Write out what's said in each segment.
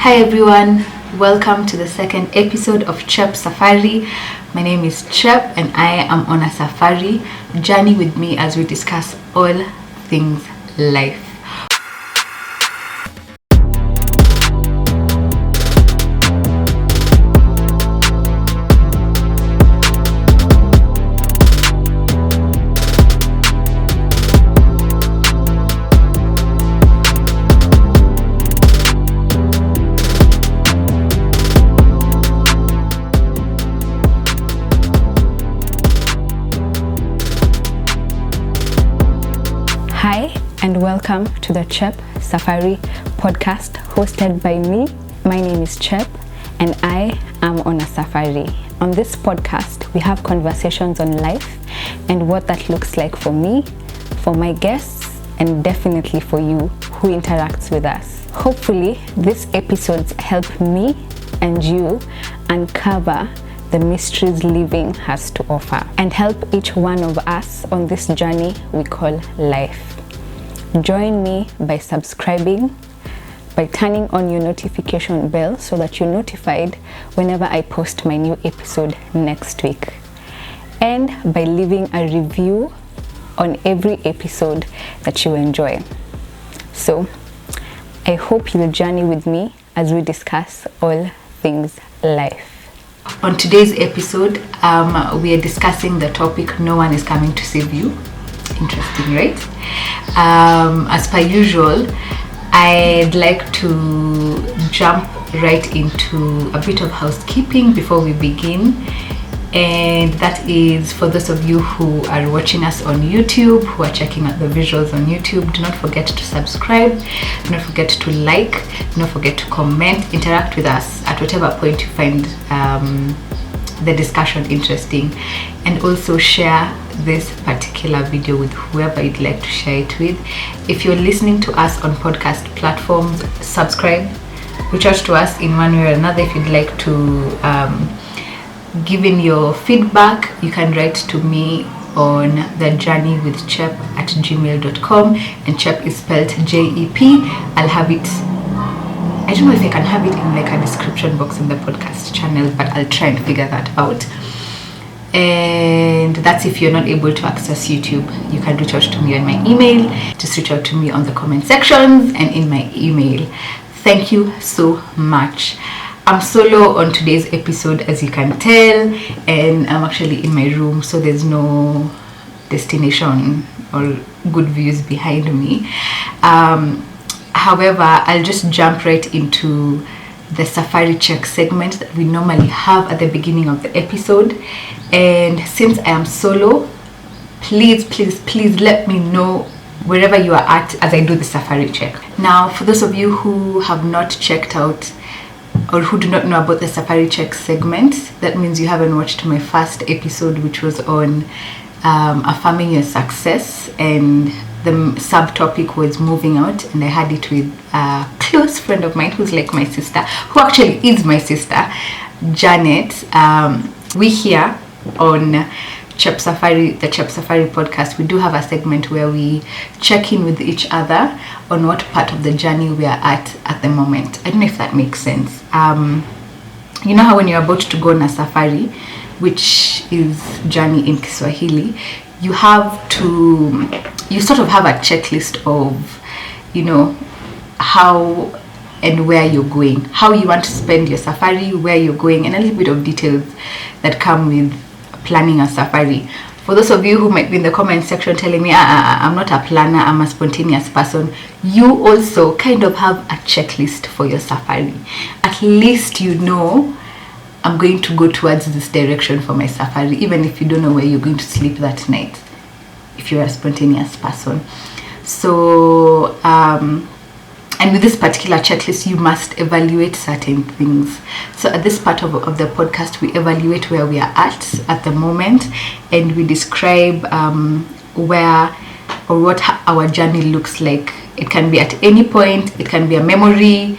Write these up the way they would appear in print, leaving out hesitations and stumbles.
Hi everyone, welcome to the second episode of Chep Safari. My name is Chep and I am on a safari. Journey with me as we discuss all things life. Hi and welcome to the Chep Safari podcast hosted by me. My name is Chep and I am on a safari. On this podcast, we have conversations on life and what that looks like for me, for my guests, and definitely for you who interacts with us. Hopefully, these episodes help me and you uncover the mysteries living has to offer and help each one of us on this journey we call life. Join me by subscribing, by turning on your notification bell so that you're notified whenever I post my new episode next week, and by leaving a review on every episode that you enjoy. So I hope you'll journey with me as we discuss all things life. On today's episode, we are discussing the topic, no one is coming to save you. Interesting, right? As per usual, I'd like to jump right into a bit of housekeeping before we begin. And that is for those of you who are watching us on YouTube, who are checking out the visuals on YouTube, do not forget to subscribe, do not forget to like, do not forget to comment, interact with us at whatever point you find the discussion interesting, and also share this particular video with whoever you'd like to share it with. If you're listening to us on podcast platforms, subscribe, reach out to us in one way or another. If you'd like to give in your feedback, you can write to me on thejourneywithchep@gmail.com, and Chep is spelled J-E-P. I'll have it, I don't know if I can have it in like a description box in the podcast channel, but I'll try and figure that out. And that's if you're not able to access YouTube. You can reach out to me on my email. Just reach out to me on the comment sections and in my email. Thank you so much. I'm solo on today's episode, as you can tell, and I'm actually in my room, so there's no destination or good views behind me. However, I'll just jump right into the safari check segment that we normally have at the beginning of the episode. And since I am solo, please let me know wherever you are at as I do the safari check. Now, for those of you who have not checked out or who do not know about the safari check segment, that means you haven't watched my first episode, which was on affirming your success, and the subtopic was moving out, and I had it with a close friend of mine who's like my sister, who actually is my sister, Janet. We here on Chep Safari, the Chep Safari podcast, we do have a segment where we check in with each other on what part of the journey we are at the moment. I don't know if that makes sense. You know how when you're about to go on a safari, which is journey in Kiswahili, you sort of have a checklist of, how and where you're going, how you want to spend your safari, where you're going, and a little bit of details that come with planning a safari. For those of you who might be in the comment section telling me, I'm not a planner, I'm a spontaneous person, you also kind of have a checklist for your safari. At least you know, I'm going to go towards this direction for my safari, even if you don't know where you're going to sleep that night, if you're a spontaneous person. So, and with this particular checklist, you must evaluate certain things. So at this part of the podcast, we evaluate where we are at the moment, and we describe where or what our journey looks like. It can be at any point. It can be a memory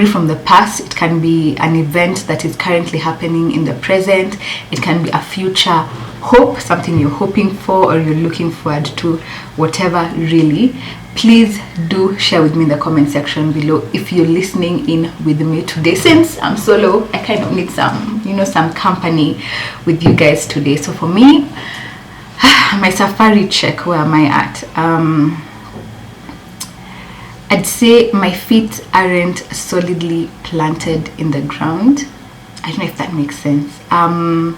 from the past. It can be an event that is currently happening in the present. It can be a future hope, something you're hoping for or you're looking forward to, whatever really. please do share with me in the comment section below if you're listening in with me today. Since I'm solo, I kind of need some company with you guys today. So for me, my safari check, where am I at? I'd say my feet aren't solidly planted in the ground. I don't know if that makes sense. I'm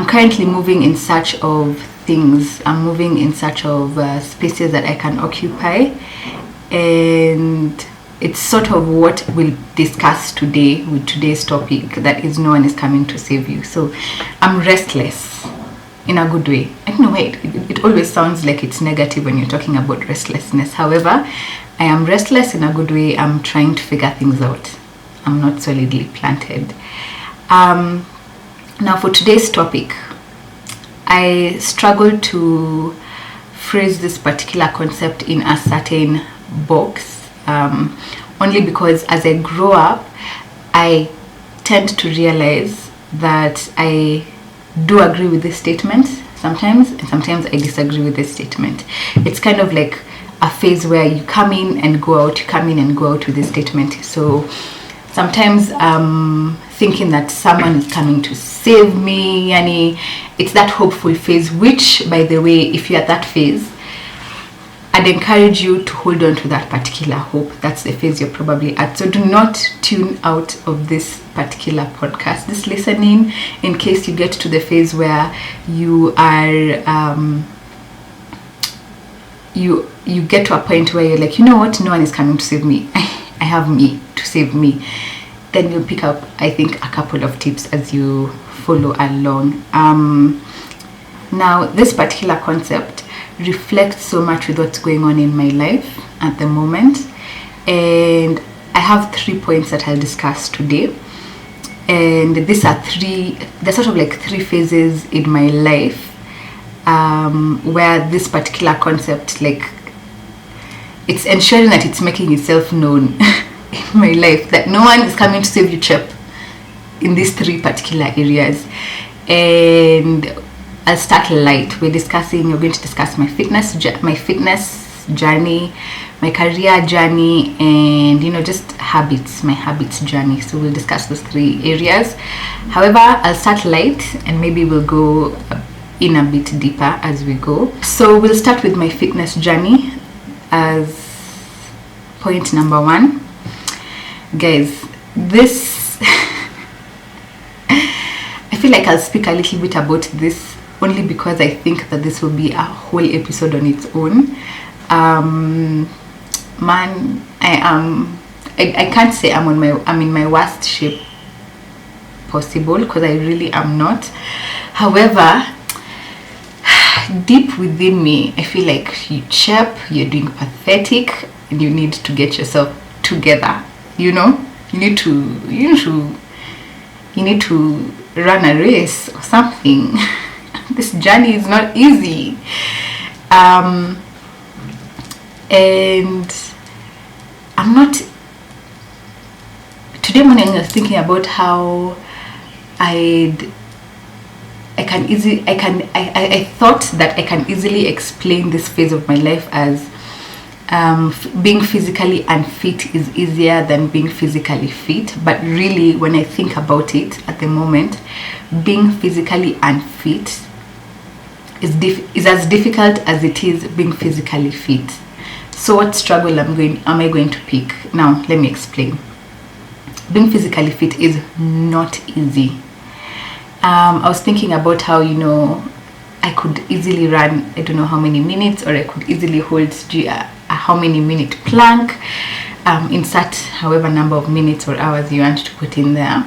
currently moving in search of things. I'm moving in search of spaces that I can occupy, and it's sort of what we'll discuss today with today's topic, that is, no one is coming to save you. So I'm restless in a good way. I don't know why it always sounds like it's negative when you're talking about restlessness. However, I am restless in a good way. I'm trying to figure things out. I'm not solidly planted. Now for today's topic, I struggle to phrase this particular concept in a certain box, only because as I grow up, I tend to realize that I do agree with this statement sometimes, and sometimes I disagree with this statement. It's kind of like a phase where you come in and go out, you come in and go out with this statement. So sometimes thinking that someone is coming to save me, yani it's that hopeful phase, which, by the way, if you're at that phase, I'd encourage you to hold on to that particular hope. That's the phase you're probably at. So do not tune out of this particular podcast, this listening, in case you get to the phase where you are you get to a point where you're like, you know what, no one is coming to save me. I have me to save me. Then you'll pick up, I think, a couple of tips as you follow along. Now, this particular concept reflects so much with what's going on in my life at the moment, and I have 3 points that I'll discuss today. And these are they're sort of like 3 phases in my life where this particular concept, like, it's ensuring that it's making itself known in my life, that no one is coming to save you, chap, in these 3 particular areas. And I'll start light. We're going to discuss my fitness journey, my career journey, and just my habits journey. So we'll discuss those 3 areas. However, I'll start light and maybe we'll go in a bit deeper as we go. So we'll start with my fitness journey as point number 1. Guys, this I feel like I'll speak a little bit about this only because I think that this will be a whole episode on its own. Man, I can't say I'm in my worst shape possible, because I really am not. However, deep within me, I feel like you're doing pathetic, and you need to get yourself together. You need to run a race or something. This journey is not easy. And I'm not. Today morning I was thinking about how I thought that I can easily explain this phase of my life as being physically unfit is easier than being physically fit. But really, when I think about it at the moment, being physically unfit is as difficult as it is being physically fit. So what struggle am I going to pick? Now let me explain. Being physically fit is not easy. I was thinking about how I could easily run, I don't know how many minutes, or I could easily hold a how many minute plank, insert however number of minutes or hours you want to put in there.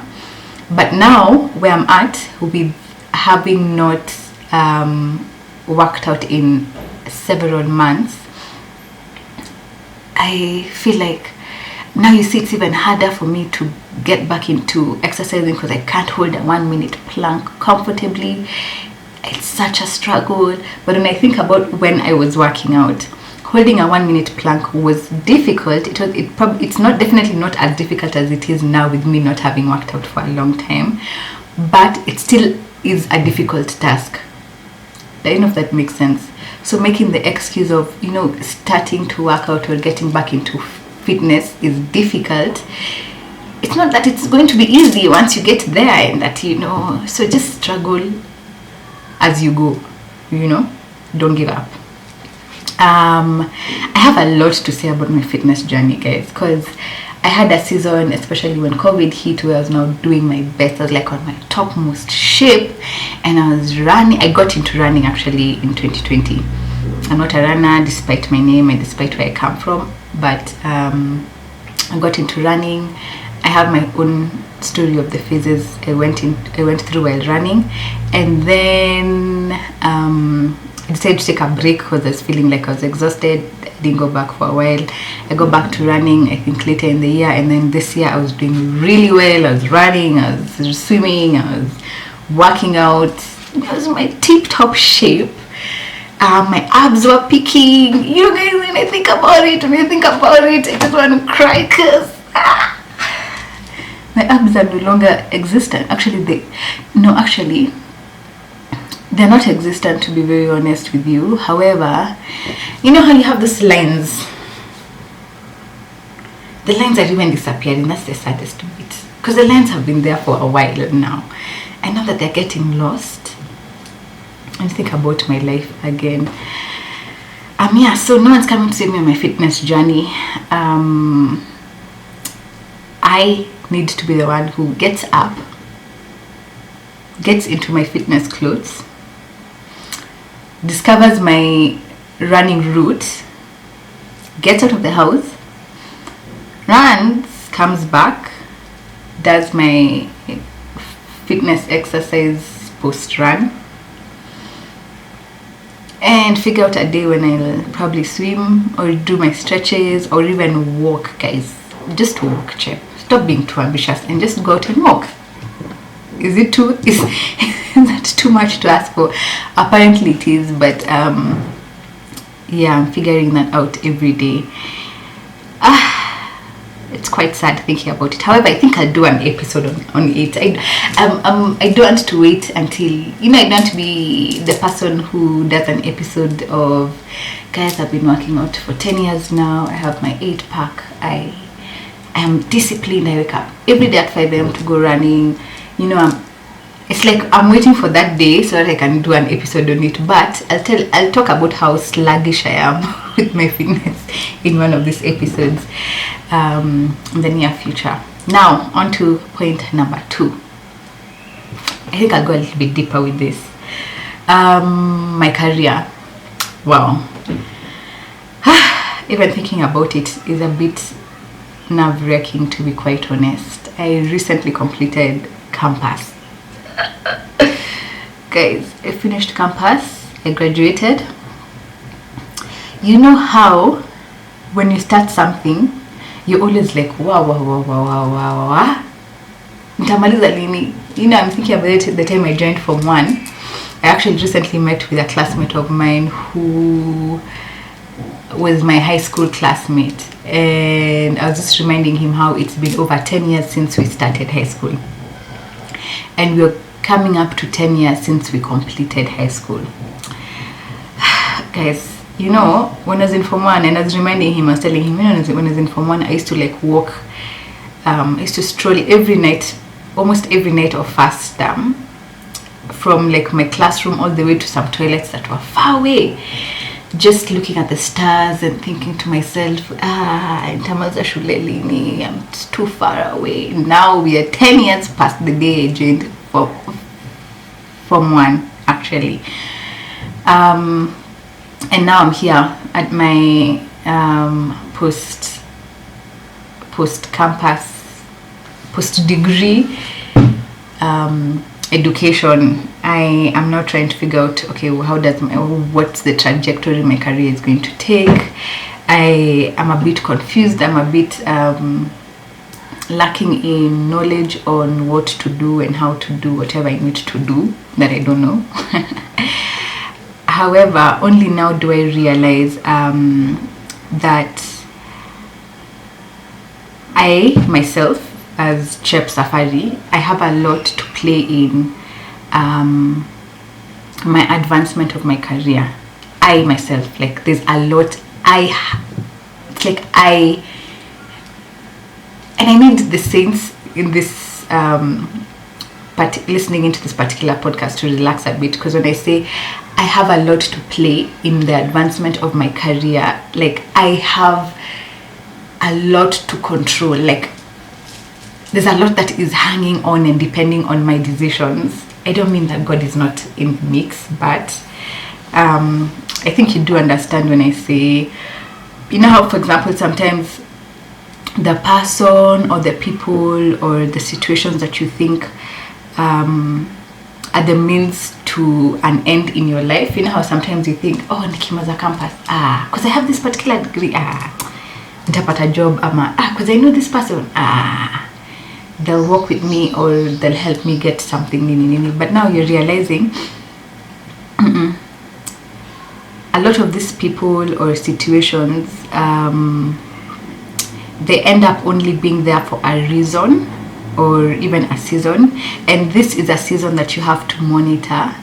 But now where I'm at, with having not worked out in several months, I feel like now, you see, it's even harder for me to get back into exercising because I can't hold a 1 minute plank comfortably. It's such a struggle. But when I think about when I was working out, holding a 1 minute plank was difficult. It's definitely not as difficult as it is now with me not having worked out for a long time, but it still is a difficult task. I don't know if that makes sense. So making the excuse of, starting to work out or getting back into fitness is difficult. It's not that it's going to be easy once you get there, and that, so just struggle as you go, don't give up. I have a lot to say about my fitness journey, guys, because I had a season, especially when COVID hit, where I was now doing my best. I was like on my topmost shape, and I was running. I got into running actually in 2020. I'm not a runner despite my name and despite where I come from, but I got into running. I have my own story of the phases I went through while running, and then I decided to take a break because I was feeling like I was exhausted. I didn't go back for a while. I got back to running, I think, later in the year, and then this year I was doing really well. I was running, I was swimming, I was working out. It was my tip-top shape. My abs were peaking. Guys, when I think about it, I just want to cry because my abs are no longer existent. Actually, they're not existent, to be very honest with you. However, you know how you have those lines? The lines are even disappearing. That's the saddest bit. Because the lines have been there for a while now. I know that they're getting lost. And think about my life again. So no one's coming to save me on my fitness journey. I need to be the one who gets up, gets into my fitness clothes, discovers my running route, gets out of the house, runs, comes back, does my fitness exercise post-run, and figure out a day when I'll probably swim or do my stretches or even walk, guys. Just walk, Chep. Stop being too ambitious and just go out and walk. Is that too much to ask for? Apparently it is, but I'm figuring that out every day. It's quite sad thinking about it. However, I think I'll do an episode on it. I don't want to wait until, I don't want to be the person who does an episode of, guys, I've been working out for 10 years now. I have my 8-pack. I am disciplined. I wake up every day at 5 a.m. to go running. It's like I'm waiting for that day so that I can do an episode on it. But I'll talk about how sluggish I am with my fitness in one of these episodes in the near future. Now, on to point number 2. I think I'll go a little bit deeper with this. My career. Wow. Even thinking about it is a bit nerve-wracking, to be quite honest. I recently completed campus. Guys, I finished campus. I graduated. You know how when you start something, you're always like, wow. Nitamaliza lini? I'm thinking about it the time I joined Form 1. I actually recently met with a classmate of mine who was my high school classmate, and I was just reminding him how it's been over 10 years since we started high school, and we're coming up to 10 years since we completed high school. Guys, when I was in Form 1, and I was reminding him, I was telling him, when I was in Form 1, I used to walk, I used to stroll every night, almost every night of first term, from my classroom all the way to some toilets that were far away, just looking at the stars and thinking to myself, Ntamaza shule lini, I'm too far away. Now we are 10 years past the day I joined Form 1, actually. And now I'm here at my post-campus, post-degree education. I am now trying to figure out, okay, what's the trajectory my career is going to take. I am a bit confused. I'm a bit lacking in knowledge on what to do and how to do whatever I need to do that I don't know. However, only now do I realize that I myself, as Chep Safari, I have a lot to play in my advancement of my career. I myself, like there's a lot it's like and I need the saints in this but listening into this particular podcast to relax a bit, because when I say I have a lot to play in the advancement of my career, like I have a lot to control, like there's a lot that is hanging on and depending on my decisions. I don't mean that God is not in the mix, but I think you do understand when I say, you know how, for example, sometimes the person or the people or the situations that you think are the means to an end in your life. You know how sometimes you think, oh, nikimaza campus, because I have this particular degree, nitapata job, because I know this person, they'll work with me or they'll help me get something, but now you're realizing a lot of these people or situations, they end up only being there for a reason or even a season, and this is a season that you have to monitor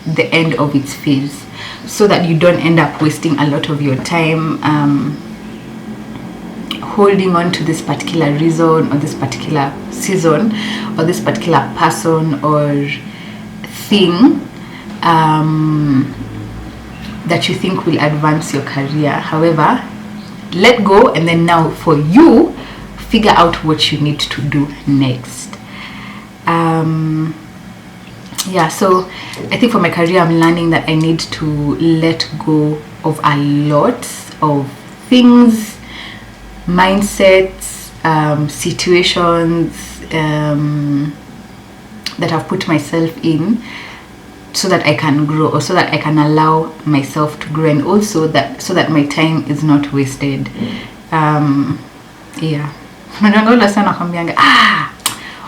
the end of its phase, so that you don't end up wasting a lot of your time holding on to this particular reason or this particular season or this particular person or thing that you think will advance your career. However, let go, and then now for you, figure out what you need to do next. So I think for my career, I'm learning that I need to let go of a lot of things, mindsets, situations that I've put myself in, so that I can grow, or so that I can allow myself to grow, and also that so that my time is not wasted. Unangola sana kwambianga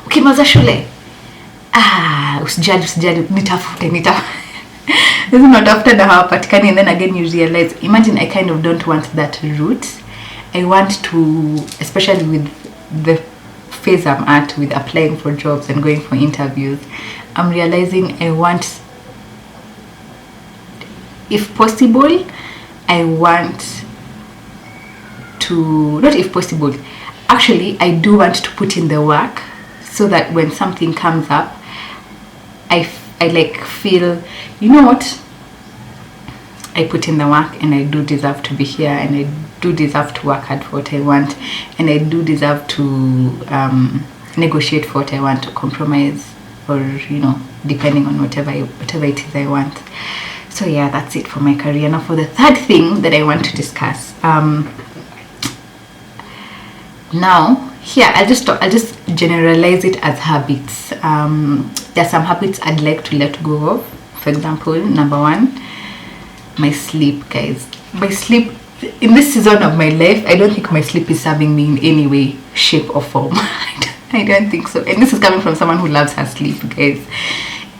ukimaza shule usijali nitafute this is not after the hawapatikani, and then again you realize, imagine, I kind of don't want that route. I want to, especially with the phase I'm at with applying for jobs and going for interviews, I'm realizing I want, if possible, I want to, not if possible, actually I do want to put in the work, so that when something comes up, I like feel, you know what, I put in the work and I do deserve to be here, and I do deserve to work hard for what I want, and I do deserve to negotiate for what I want, to compromise, or depending on whatever it is I want. So yeah, that's it for my career. Now for the third thing that I want to discuss, now here I'll just generalize it as habits. There are some habits I'd like to let go of. For example, number one, my sleep, guys. My sleep in this season of my life, I don't think my sleep is serving me in any way, shape or form. I don't think so. And this is coming from someone who loves her sleep, guys.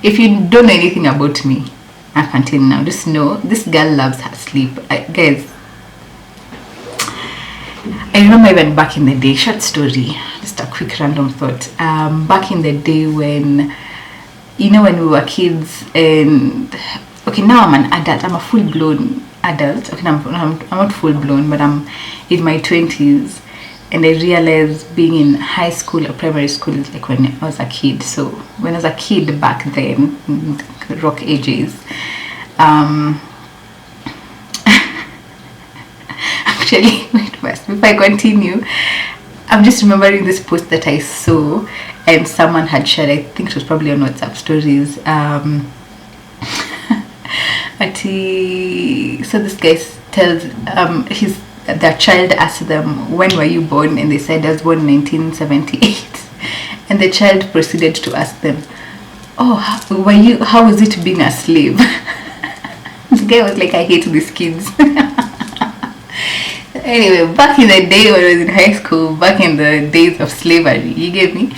If you don't know anything about me, I continue now, just know this girl loves her sleep. Guys, I remember even back in the day, short story, just a quick random thought. Back in the day when we were kids, and okay, now I'm an adult, I'm a full-blown adult. Okay, I'm not full-blown, but I'm in my 20s, and I realized being in high school or primary school is like when I was a kid. So when I was a kid back then, rock ages, actually, wait first, before I continue, I'm just remembering this post that I saw and someone had shared. I think it was probably on WhatsApp stories. So this guy tells their child asked them, when were you born? And they said, I was born in 1978. And the child proceeded to ask them, oh, how was it being a slave? This guy was like, I hate these kids. Anyway, back in the day when I was in high school, back in the days of slavery, you get me?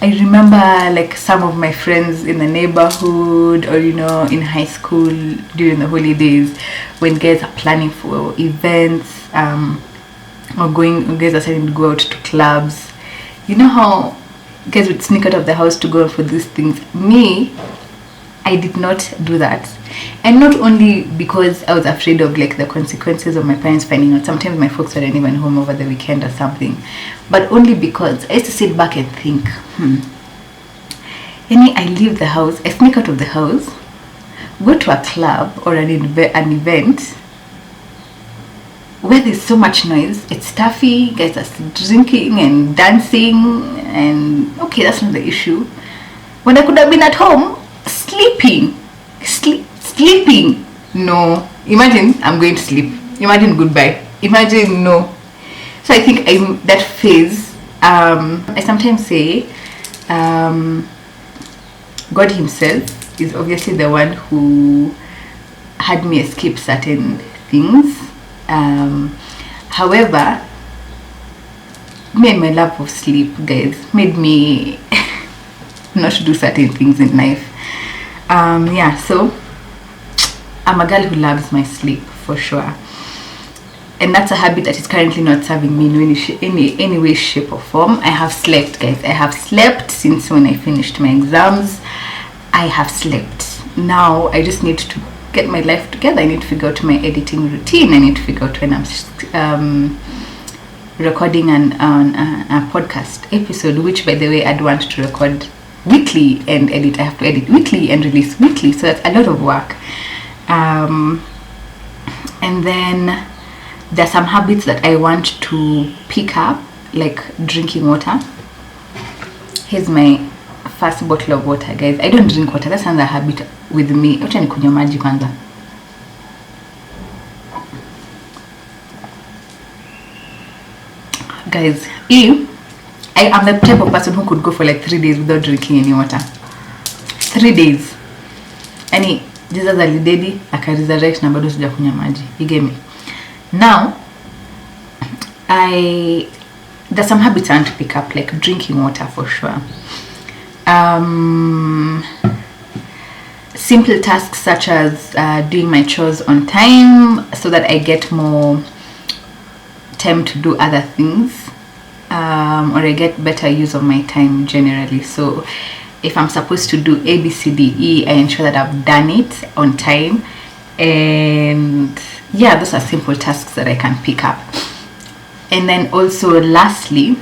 I remember like some of my friends in the neighborhood, or in high school during the holidays, when guys are planning for events, or guys are starting to go out to clubs. You know how guys would sneak out of the house to go for these things? Me, I did not do that. And not only because I was afraid of like the consequences of my parents finding out. Sometimes my folks weren't even home over the weekend or something, but only because I used to sit back and think, I leave the house, I sneak out of the house, go to a club or an event where there's so much noise, it's stuffy, guys are drinking and dancing, and okay, that's not the issue. When I could have been at home sleeping. No, imagine I'm going to sleep. Imagine goodbye. Imagine no. So I think I'm that phase. I sometimes say God himself is obviously the one who had me escape certain things. However, me and my love of sleep, guys, made me not do certain things in life. So I'm a girl who loves my sleep for sure, and that's a habit that is currently not serving me in any way, shape or form. I have slept, guys. I have slept since when I finished my exams. I have slept. Now I just need to get my life together. I need to figure out my editing routine. I need to figure out when I'm recording a podcast episode, which by the way I'd want to record weekly and edit. I have to edit weekly and release weekly, so that's a lot of work. And then there's some habits that I want to pick up, like drinking water. Here's my first bottle of water, guys. I don't drink water. That's another habit with me. Acha nikunywe maji kwanza. Guys, I am the type of person who could go for like 3 days without drinking any water. 3 days. Any Jesus alidedi akaresurrect na bado sijakunywa maji. You get me? Now, there's some habits I want to pick up, like drinking water for sure. Simple tasks such as doing my chores on time so that I get more time to do other things, or I get better use of my time generally. So if I'm supposed to do A, B, C, D, E, I ensure that I've done it on time. And yeah, those are simple tasks that I can pick up. And then also lastly,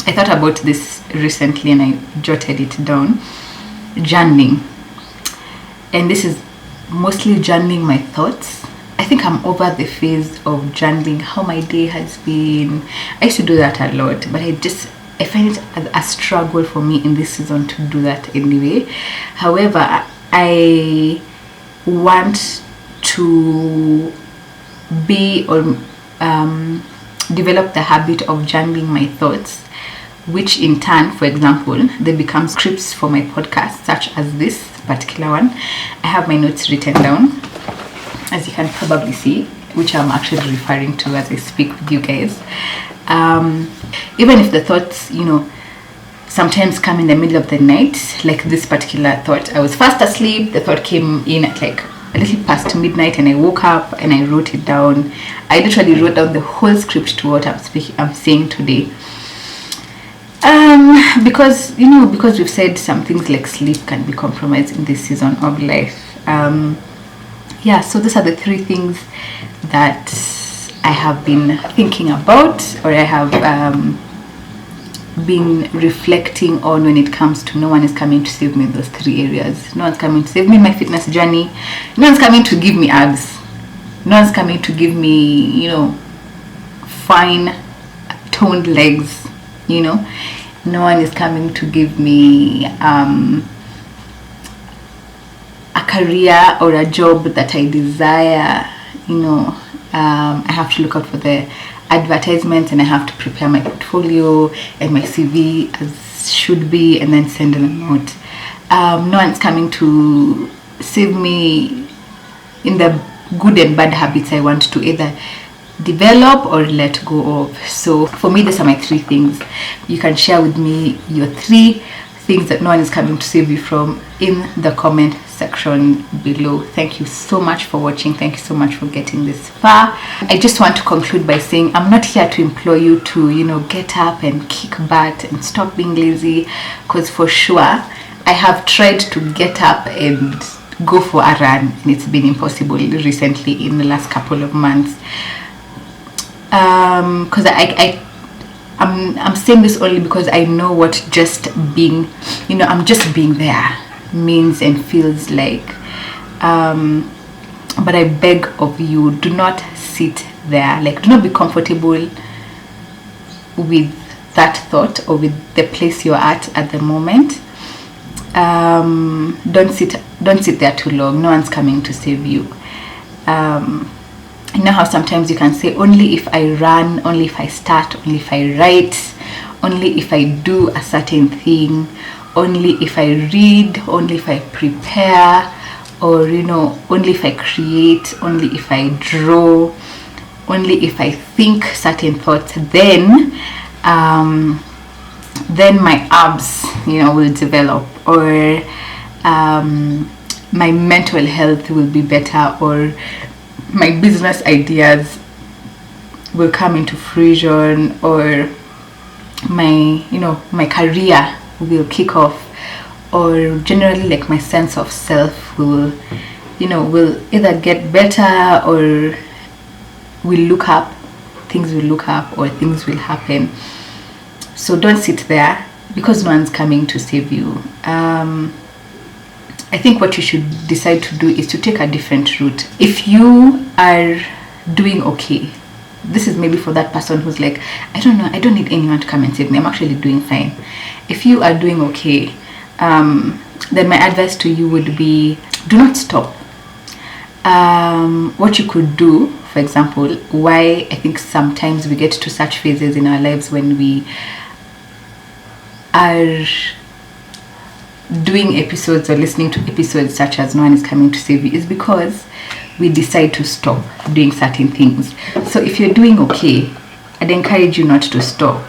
I thought about this recently and I jotted it down. Journaling. And this is mostly journaling my thoughts. I think I'm over the phase of journaling how my day has been. I used to do that a lot, but I find it a struggle for me in this season to do that anyway. However, I want to be or develop the habit of journaling my thoughts, which in turn, for example, they become scripts for my podcast, such as this particular one. I have my notes written down, as you can probably see, which I'm actually referring to as I speak with you guys. Even if the thoughts, sometimes come in the middle of the night, like this particular thought. I was fast asleep, the thought came in at like a little past midnight, and I woke up and I wrote it down. I literally wrote down the whole script to what I'm saying today. Because we've said some things like sleep can be compromised in this season of life. So those are the 3 things that I have been thinking about, or I have been reflecting on when it comes to no one is coming to save me in those 3 areas. No one's coming to save me in my fitness journey. No one's coming to give me abs. No one's coming to give me, fine toned legs, No one is coming to give me a career or a job that I desire. I have to look out for the advertisements, and I have to prepare my portfolio and my CV as should be, and then send them out. No one's coming to save me in the good and bad habits I want to either develop or let go of. So for me, these are my 3 things. You can share with me your 3 things that no one is coming to save you from in the comment section below. Thank you so much for watching. Thank you so much for getting this far. I just want to conclude by saying I'm not here to implore you to get up and kick butt and stop being lazy, because for sure I have tried to get up and go for a run, and it's been impossible recently in the last couple of months. Because I'm saying this only because I know what just being, I'm just being there means and feels like. But I beg of you, do not sit there. Like, do not be comfortable with that thought or with the place you're at the moment. Don't sit there too long. No one's coming to save you. You know how sometimes you can say, only if I run, only if I start, only if I write, only if I do a certain thing, only if I read, only if I prepare, or only if I create, only if I draw, only if I think certain thoughts, then my abs will develop, or my mental health will be better, or my business ideas will come into fruition, or my career will kick off, or generally like my sense of self will either get better, or things will look up, or things will happen. So don't sit there, because no one's coming to save you. I think what you should decide to do is to take a different route. If you are doing okay, this is maybe for that person who's like, I don't know, I don't need anyone to come and save me, I'm actually doing fine. If you are doing okay, then my advice to you would be, do not stop. What you could do, for example, why I think sometimes we get to such phases in our lives when we are doing episodes or listening to episodes such as No One Is Coming to Save You, is because we decide to stop doing certain things. So if you're doing okay, I'd encourage you not to stop.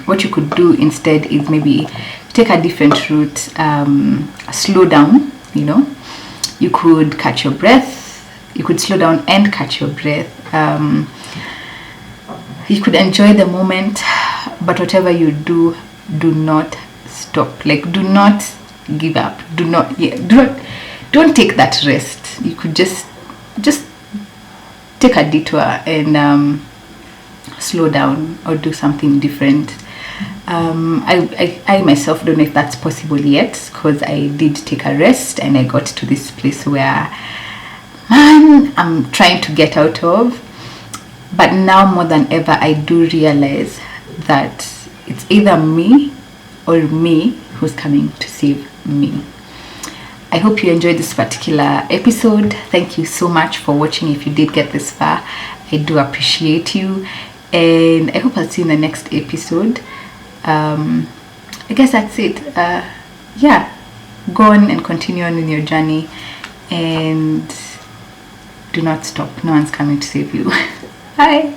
What you could do instead is maybe take a different route, slow down. You could catch your breath, you could slow down and catch your breath. You could enjoy the moment, but whatever you do not stop. Like, do not give up. Don't take that rest. You could just take a detour and slow down or do something different. I myself don't know if that's possible yet, because I did take a rest and I got to this place where, man, I'm trying to get out of. But now more than ever, I do realize that it's either me or me who's coming to save me. I hope you enjoyed this particular episode. Thank you so much for watching. If you did get this far, I do appreciate you, and I hope I'll see you in the next episode. I guess that's it. Go on and continue on in your journey, and do not stop. No one's coming to save you. Bye.